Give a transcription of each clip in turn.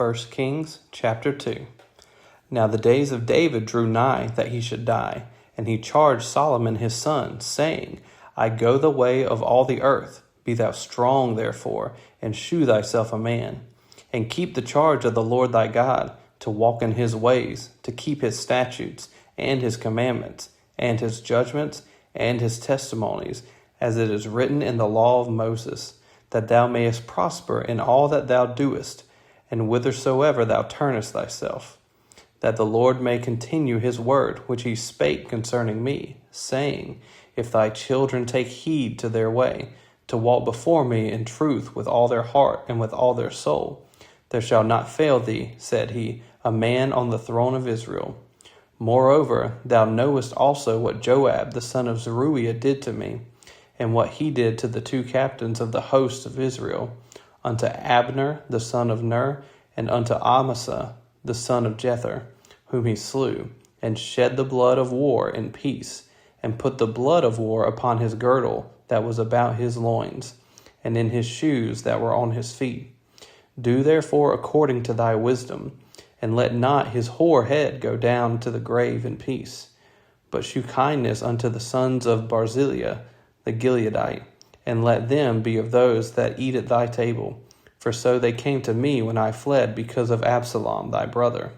1 Kings chapter 2. Now the days of David drew nigh that he should die, and he charged Solomon his son, saying, I go the way of all the earth. Be thou strong, therefore, and shew thyself a man, and keep the charge of the Lord thy God, to walk in his ways, to keep his statutes, and his commandments, and his judgments, and his testimonies, as it is written in the law of Moses, that thou mayest prosper in all that thou doest, and whithersoever thou turnest thyself, that the Lord may continue his word which he spake concerning me, saying, If thy children take heed to their way, to walk before me in truth with all their heart and with all their soul, there shall not fail thee, said he, a man on the throne of Israel. Moreover, thou knowest also what Joab the son of Zeruiah did to me, and what he did to the two captains of the host of Israel, unto Abner the son of Ner, and unto Amasa the son of Jether, whom he slew, and shed the blood of war in peace, and put the blood of war upon his girdle that was about his loins, and in his shoes that were on his feet. Do therefore according to thy wisdom, and let not his hoar head go down to the grave in peace, but shew kindness unto the sons of Barzillai the Gileadite, and let them be of those that eat at thy table. For so they came to me when I fled because of Absalom thy brother.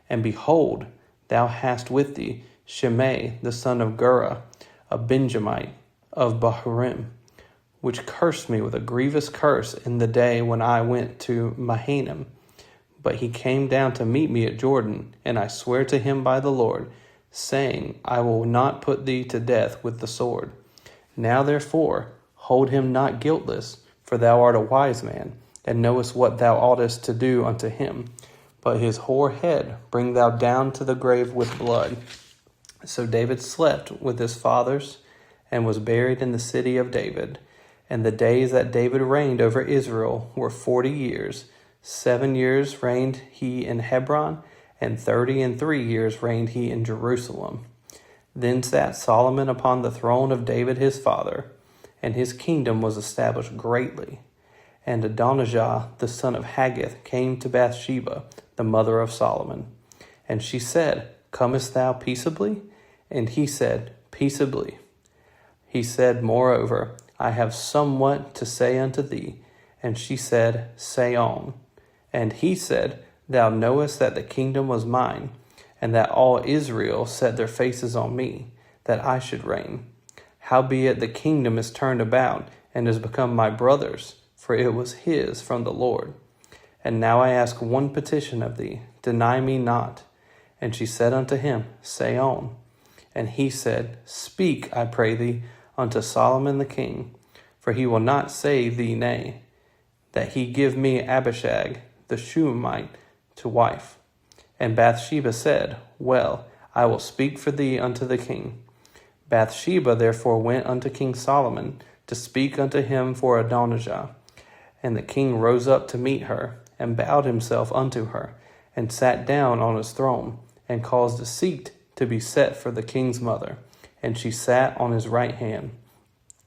And behold, thou hast with thee Shimei the son of Gera, a Benjamite of Bahurim, which cursed me with a grievous curse in the day when I went to Mahanaim. But he came down to meet me at Jordan, and I swear to him by the Lord, saying, I will not put thee to death with the sword. Now therefore, hold him not guiltless, for thou art a wise man, and knowest what thou oughtest to do unto him. But his hoar head bring thou down to the grave with blood. So David slept with his fathers, and was buried in the city of David. And the days that David reigned over Israel were 40 years. 7 years reigned he in Hebron, and 33 years reigned he in Jerusalem. Then sat Solomon upon the throne of David his father, and his kingdom was established greatly. And Adonijah the son of Haggith came to Bathsheba, the mother of Solomon. And she said, Comest thou peaceably? And he said, Peaceably. He said, Moreover, I have somewhat to say unto thee. And she said, Say on. And he said, Thou knowest that the kingdom was mine, and that all Israel set their faces on me, that I should reign. Howbeit the kingdom is turned about, and is become my brother's, for it was his from the Lord. And now I ask one petition of thee, deny me not. And she said unto him, Say on. And he said, Speak, I pray thee, unto Solomon the king, for he will not say thee nay, that he give me Abishag the Shunammite to wife. And Bathsheba said, Well, I will speak for thee unto the king. Bathsheba therefore went unto King Solomon to speak unto him for Adonijah. And the king rose up to meet her, and bowed himself unto her, and sat down on his throne, and caused a seat to be set for the king's mother, and she sat on his right hand.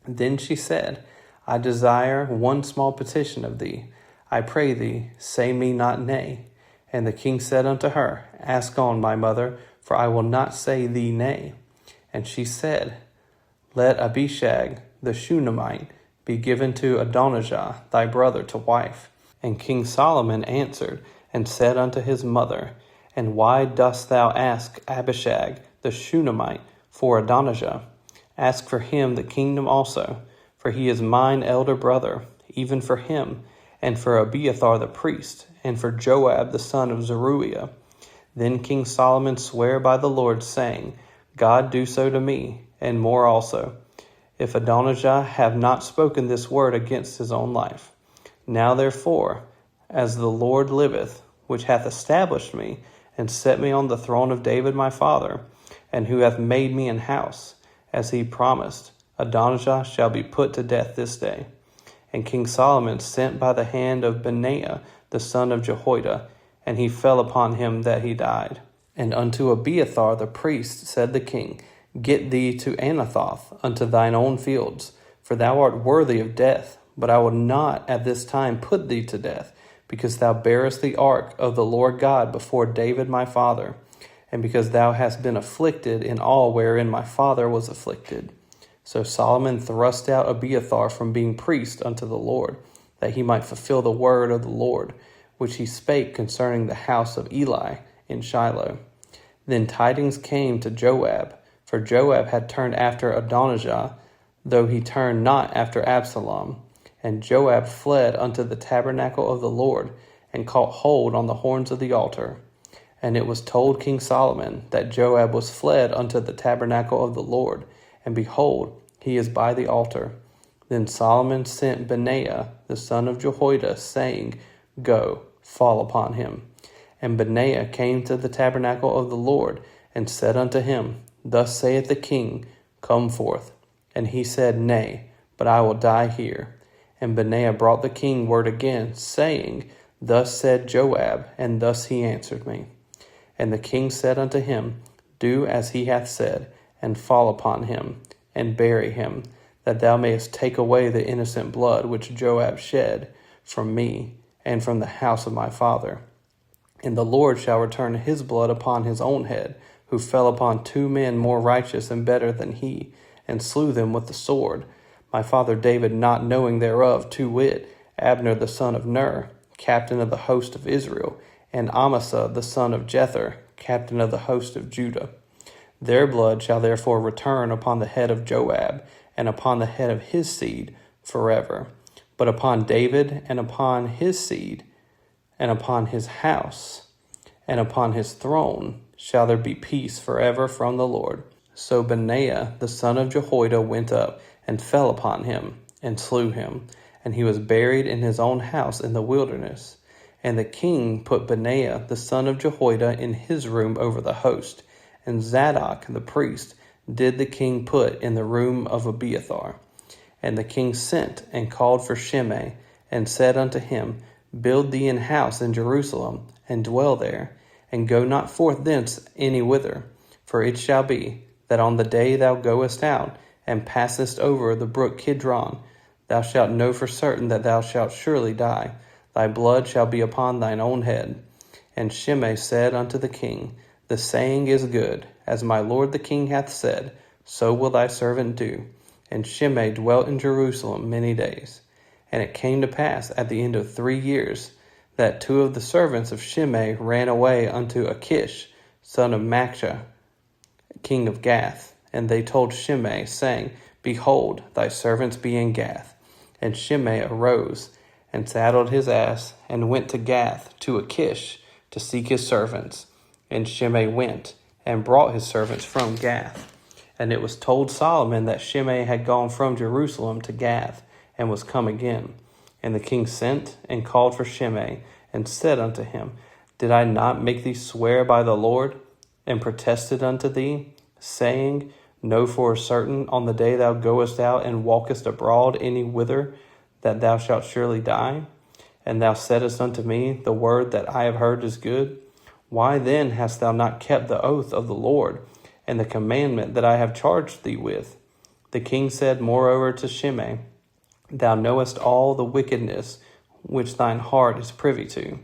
Then she said, I desire one small petition of thee. I pray thee, say me not nay. And the king said unto her, Ask on, my mother, for I will not say thee nay. And she said, Let Abishag the Shunammite be given to Adonijah thy brother to wife. And King Solomon answered and said unto his mother, And why dost thou ask Abishag the Shunammite for Adonijah? Ask for him the kingdom also, for he is mine elder brother, even for him, and for Abiathar the priest, and for Joab the son of Zeruiah. Then King Solomon sware by the Lord, saying, God do so to me, and more also, if Adonijah have not spoken this word against his own life. Now therefore, as the Lord liveth, which hath established me, and set me on the throne of David my father, and who hath made me an house, as he promised, Adonijah shall be put to death this day. And King Solomon sent by the hand of Benaiah the son of Jehoiada, and he fell upon him that he died. And unto Abiathar the priest said the king, Get thee to Anathoth unto thine own fields, for thou art worthy of death, but I will not at this time put thee to death, because thou bearest the ark of the Lord God before David my father, and because thou hast been afflicted in all wherein my father was afflicted. So Solomon thrust out Abiathar from being priest unto the Lord, that he might fulfill the word of the Lord, which he spake concerning the house of Eli in Shiloh. Then tidings came to Joab, for Joab had turned after Adonijah, though he turned not after Absalom. And Joab fled unto the tabernacle of the Lord, and caught hold on the horns of the altar. And it was told King Solomon that Joab was fled unto the tabernacle of the Lord, and behold, he is by the altar. Then Solomon sent Benaiah the son of Jehoiada, saying, Go, fall upon him. And Benaiah came to the tabernacle of the Lord, and said unto him, Thus saith the king, Come forth. And he said, Nay, but I will die here. And Benaiah brought the king word again, saying, Thus said Joab, and thus he answered me. And the king said unto him, Do as he hath said, and fall upon him, and bury him, that thou mayest take away the innocent blood which Joab shed from me, and from the house of my father. And the Lord shall return his blood upon his own head, who fell upon 2 men more righteous and better than he, and slew them with the sword. My father David not knowing thereof, to wit, Abner the son of Ner, captain of the host of Israel, and Amasa the son of Jether, captain of the host of Judah. Their blood shall therefore return upon the head of Joab, and upon the head of his seed forever. But upon David, and upon his seed, and upon his house, and upon his throne, shall there be peace forever from the Lord. So Benaiah the son of Jehoiada went up, and fell upon him, and slew him, and he was buried in his own house in the wilderness. And the king put Benaiah the son of Jehoiada in his room over the host, and Zadok the priest did the king put in the room of Abiathar. And the king sent and called for Shimei, and said unto him, Build thee an house in Jerusalem, and dwell there, and go not forth thence any whither. For it shall be, that on the day thou goest out, and passest over the brook Kidron, thou shalt know for certain that thou shalt surely die. Thy blood shall be upon thine own head. And Shimei said unto the king, The saying is good, as my lord the king hath said, so will thy servant do. And Shimei dwelt in Jerusalem many days. And it came to pass at the end of 3 years, that 2 of the servants of Shimei ran away unto Achish, son of Machah, king of Gath. And they told Shimei, saying, Behold, thy servants be in Gath. And Shimei arose, and saddled his ass, and went to Gath to Achish, to seek his servants. And Shimei went, and brought his servants from Gath. And it was told Solomon that Shimei had gone from Jerusalem to Gath, and was come again. And the king sent, and called for Shimei, and said unto him, Did I not make thee swear by the Lord, and protested unto thee, saying, Know for certain on the day thou goest out and walkest abroad any whither, that thou shalt surely die? And thou saidst unto me, The word that I have heard is good. Why then hast thou not kept the oath of the Lord, and the commandment that I have charged thee with? The king said moreover to Shimei, Thou knowest all the wickedness which thine heart is privy to,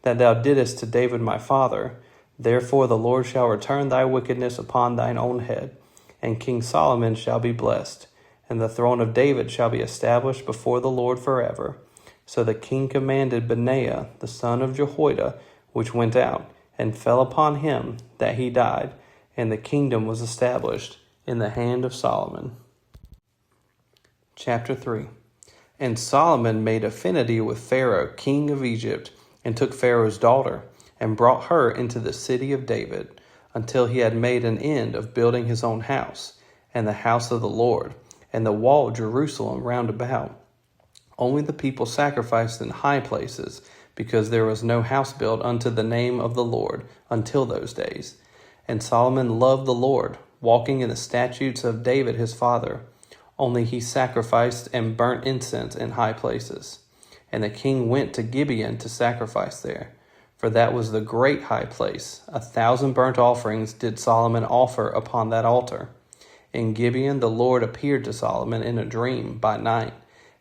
that thou didst to David my father. Therefore the Lord shall return thy wickedness upon thine own head, and King Solomon shall be blessed, and the throne of David shall be established before the Lord forever. So the king commanded Benaiah the son of Jehoiada, which went out, and fell upon him, that he died, and the kingdom was established in the hand of Solomon. Chapter 3. And Solomon made affinity with Pharaoh, king of Egypt, and took Pharaoh's daughter, and brought her into the city of David, until he had made an end of building his own house, and the house of the Lord, and the wall of Jerusalem round about. Only the people sacrificed in high places, because there was no house built unto the name of the Lord until those days. And Solomon loved the Lord, walking in the statutes of David his father. Only he sacrificed and burnt incense in high places. And the king went to Gibeon to sacrifice there, for that was the great high place. 1,000 burnt offerings did Solomon offer upon that altar. In Gibeon the Lord appeared to Solomon in a dream by night,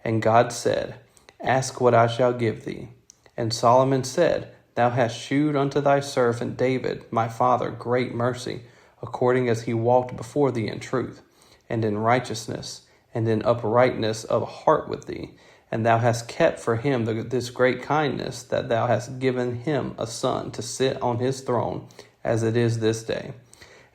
and God said, Ask what I shall give thee. And Solomon said, Thou hast shewed unto thy servant David, my father, great mercy, according as he walked before thee in truth, and in righteousness, and in uprightness of heart with thee. And thou hast kept for him this great kindness, that thou hast given him a son to sit on his throne, as it is this day.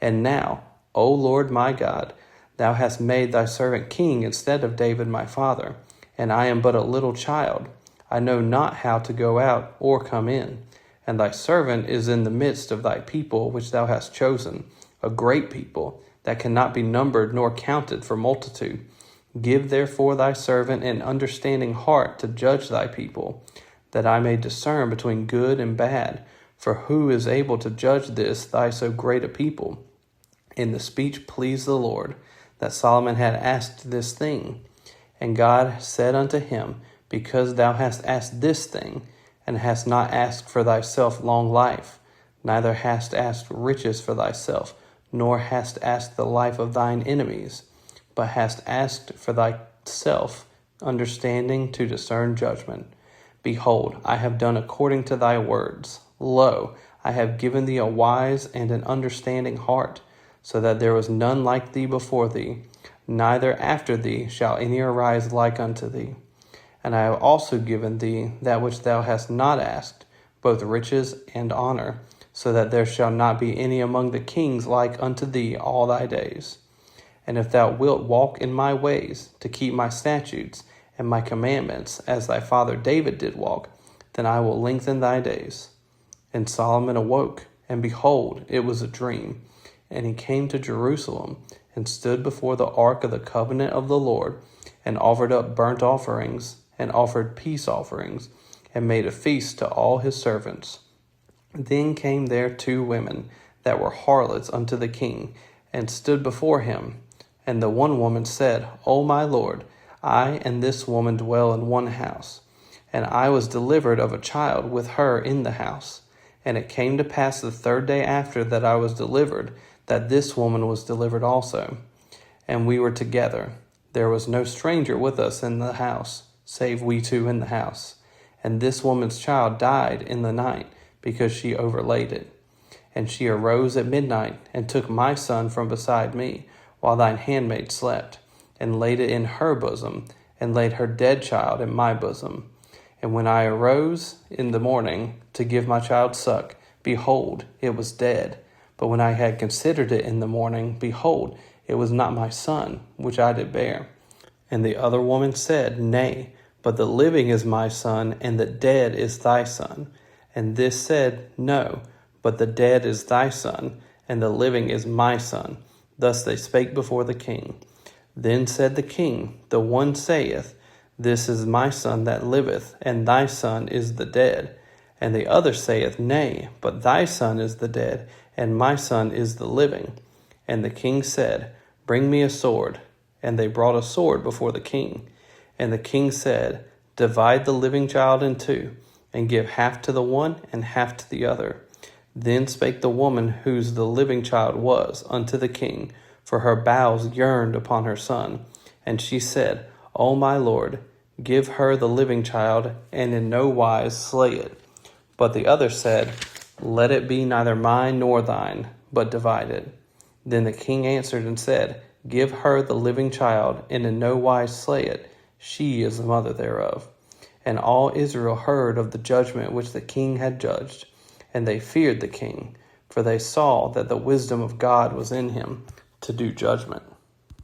And now, O Lord my God, thou hast made thy servant king instead of David my father, and I am but a little child. I know not how to go out or come in. And thy servant is in the midst of thy people which thou hast chosen, a great people, that cannot be numbered nor counted for multitude. Give therefore thy servant an understanding heart to judge thy people, that I may discern between good and bad. For who is able to judge this thy so great a people? And the speech pleased the Lord, that Solomon had asked this thing. And God said unto him, Because thou hast asked this thing, and hast not asked for thyself long life, neither hast asked riches for thyself, nor hast asked the life of thine enemies, but hast asked for thyself understanding to discern judgment. Behold, I have done according to thy words. Lo, I have given thee a wise and an understanding heart, so that there was none like thee before thee, neither after thee shall any arise like unto thee. And I have also given thee that which thou hast not asked, both riches and honor, so that there shall not be any among the kings like unto thee all thy days. And if thou wilt walk in my ways, to keep my statutes and my commandments, as thy father David did walk, then I will lengthen thy days. And Solomon awoke, and behold, it was a dream. And he came to Jerusalem, and stood before the ark of the covenant of the Lord, and offered up burnt offerings, and offered peace offerings, and made a feast to all his servants. Then came there 2 women that were harlots unto the king, and stood before him. And the one woman said, O my lord, I and this woman dwell in one house, and I was delivered of a child with her in the house. And it came to pass the 3rd day after that I was delivered, that this woman was delivered also. And we were together. There was no stranger with us in the house, save we 2 in the house. And this woman's child died in the night, because she overlaid it. And she arose at midnight, and took my son from beside me, while thine handmaid slept, and laid it in her bosom, and laid her dead child in my bosom. And when I arose in the morning to give my child suck, behold, it was dead. But when I had considered it in the morning, behold, it was not my son, which I did bear. And the other woman said, Nay, but the living is my son, and the dead is thy son. And this said, No, but the dead is thy son, and the living is my son. Thus they spake before the king. Then said the king, The one saith, This is my son that liveth, and thy son is the dead. And the other saith, Nay, but thy son is the dead, and my son is the living. And the king said, Bring me a sword. And they brought a sword before the king. And the king said, Divide the living child in 2, and give half to the one and half to the other. Then spake the woman whose the living child was unto the king, for her bowels yearned upon her son. And she said, O my lord, give her the living child, and in no wise slay it. But the other said, Let it be neither mine nor thine, but divide it. Then the king answered and said, Give her the living child, and in no wise slay it. She is the mother thereof. And all Israel heard of the judgment which the king had judged, and they feared the king, for they saw that the wisdom of God was in him to do judgment.